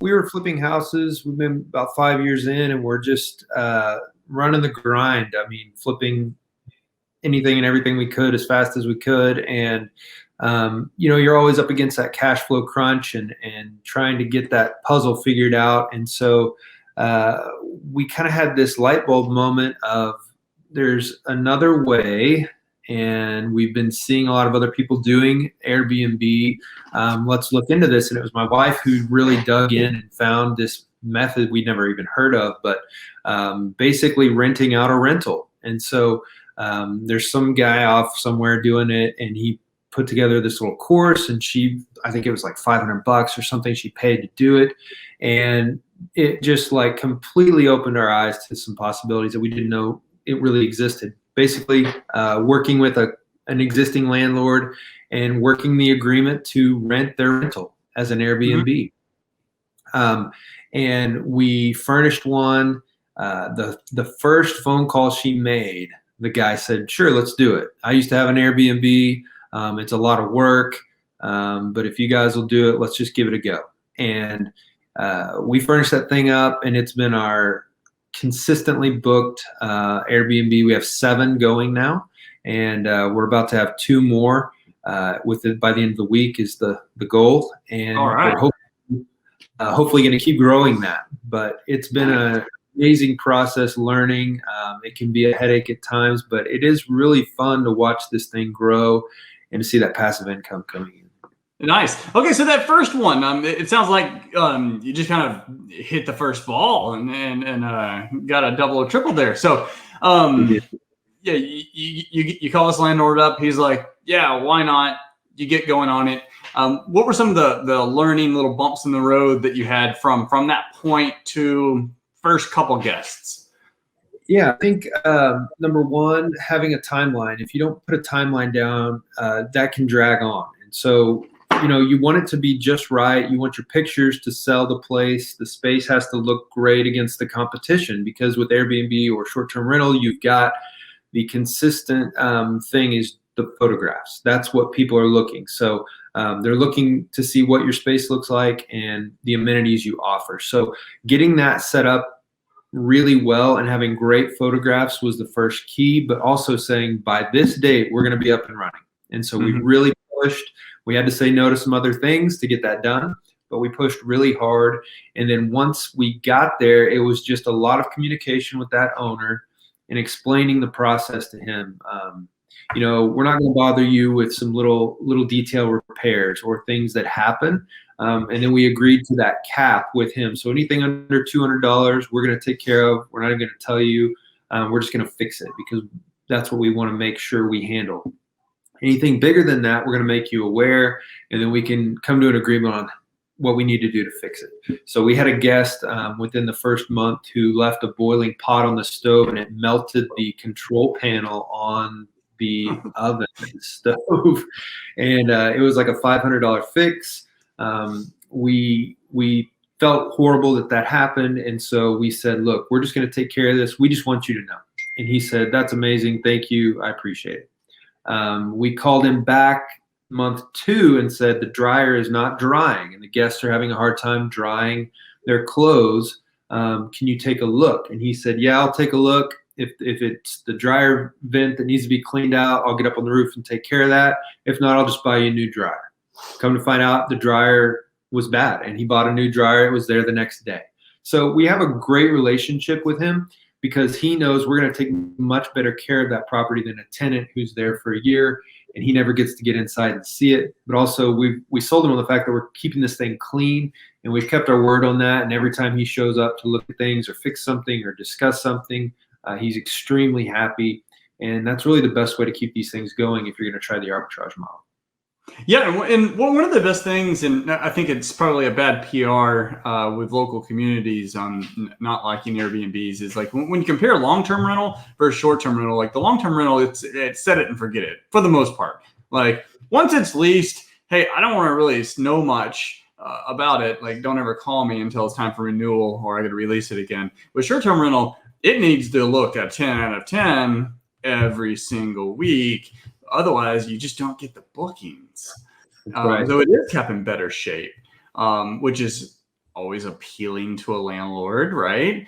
we were flipping houses. We've been about 5 years in, and we're just running the grind. I mean, flipping anything and everything we could as fast as we could. And, you're always up against that cash flow crunch and trying to get that puzzle figured out. And so we kind of had this light bulb moment of there's another way. And we've been seeing a lot of other people doing Airbnb. Let's look into this. And it was my wife who really dug in and found this method we'd never even heard of, but basically renting out a rental. And so there's some guy off somewhere doing it, and he put together this little course, and I think it was like $500 or something she paid to do it. And it just like completely opened our eyes to some possibilities that we didn't know it really existed. Basically, working with an existing landlord and working the agreement to rent their rental as an Airbnb. And we furnished one. The first phone call she made, the guy said, "Sure, let's do it. I used to have an Airbnb. It's a lot of work, but if you guys will do it, let's just give it a go." And we furnished that thing up, and it's been our consistently booked Airbnb. We have 7 going now, and we're about to have 2 more by the end of the week is the goal. And all right. We're hopefully going to keep growing that. But it's been an amazing process learning. It can be a headache at times, but it is really fun to watch this thing grow and to see that passive income coming in. Nice. Okay, so that first one, it sounds like you just kind of hit the first ball and got a double or triple there. So, yeah, you call this landlord up. He's like, "Yeah, why not?" You get going on it. What were some of the learning little bumps in the road that you had from that point to first couple guests? Yeah, I think number one, having a timeline. If you don't put a timeline down, that can drag on. And so, you want it to be just right. You want your pictures to sell the place. The space has to look great against the competition, because with Airbnb or short-term rental, you've got the consistent thing is the photographs. That's what people are looking. So they're looking to see what your space looks like and the amenities you offer. So getting that set up really well and having great photographs was the first key, but also saying by this date, we're going to be up and running. And so we really pushed. We had to say no to some other things to get that done, but we pushed really hard. And then once we got there, it was just a lot of communication with that owner and explaining the process to him. We're not going to bother you with some little detail repairs or things that happen. And then we agreed to that cap with him. So anything under $200, we're going to take care of. We're not even going to tell you. We're just going to fix it, because that's what we want to make sure we handle. Anything bigger than that, we're going to make you aware, and then we can come to an agreement on what we need to do to fix it. So we had a guest within the first month who left a boiling pot on the stove, and it melted the control panel on the oven stove. And it was like a $500 fix. We felt horrible that happened. And so we said, "Look, we're just going to take care of this. We just want you to know." And he said, "That's amazing. Thank you. I appreciate it." We called him back month 2 and said the dryer is not drying and the guests are having a hard time drying their clothes. Can you take a look? And he said, "Yeah, I'll take a look. If it's the dryer vent that needs to be cleaned out, I'll get up on the roof and take care of that. If not, I'll just buy you a new dryer." Come to find out, the dryer was bad, and he bought a new dryer. It was there the next day. So we have a great relationship with him, because he knows we're going to take much better care of that property than a tenant who's there for a year and he never gets to get inside and see it. But also we sold him on the fact that we're keeping this thing clean, and we've kept our word on that. And every time he shows up to look at things or fix something or discuss something, he's extremely happy. And that's really the best way to keep these things going if you're going to try the arbitrage model. Yeah, and one of the best things, and I think it's probably a bad PR with local communities on not liking Airbnbs, is like when you compare long-term rental versus short-term rental, like the long-term rental, it's set it and forget it for the most part. Like once it's leased, hey, I don't want to really know much about it. Like don't ever call me until it's time for renewal or I got to release it again. With short-term rental, it needs to look at 10 out of 10 every single week. Otherwise, you just don't get the bookings. Right. So it is kept in better shape, which is always appealing to a landlord, right?